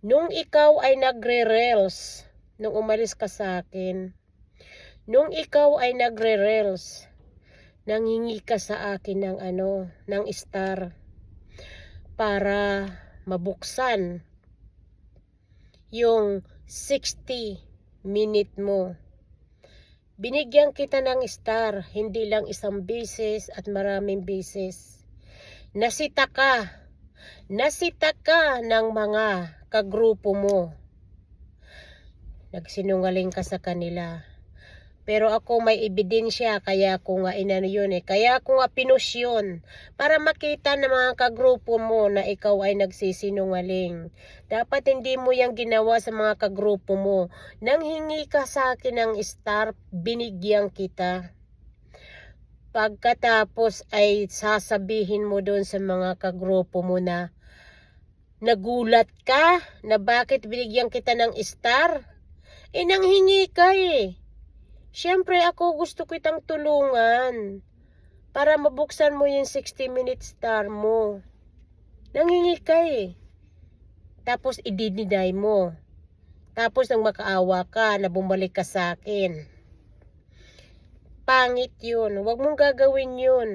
Nung ikaw ay nagre-reels, nung umalis ka sa akin, nung ikaw ay nagre-reels, nanghingi ka sa akin ng ng star para mabuksan yung 60 minute mo. Binigyan kita ng star, hindi lang isang beses at maraming beses. Nasita ka ng mga kagrupo mo. Nagsinungaling ka sa kanila. Pero ako may ebidensya, kaya ako nga kaya ako nga pinush yun, para makita ng mga kagrupo mo na ikaw ay nagsisinungaling. Dapat hindi mo yang ginawa sa mga kagrupo mo. Nang hingi ka sa akin ng star, binigyan kita. Pagkatapos ay sasabihin mo doon sa mga kagrupo mo na nagulat ka na bakit binigyan kita ng star. Nanghingi ka Siyempre ako gusto kitang tulungan para mabuksan mo yung 60-minute star mo. Nanghingi ka Tapos i-deny mo. Tapos nang makaawa ka na bumalik ka sa akin. Pangit yun. Huwag mong gagawin yun.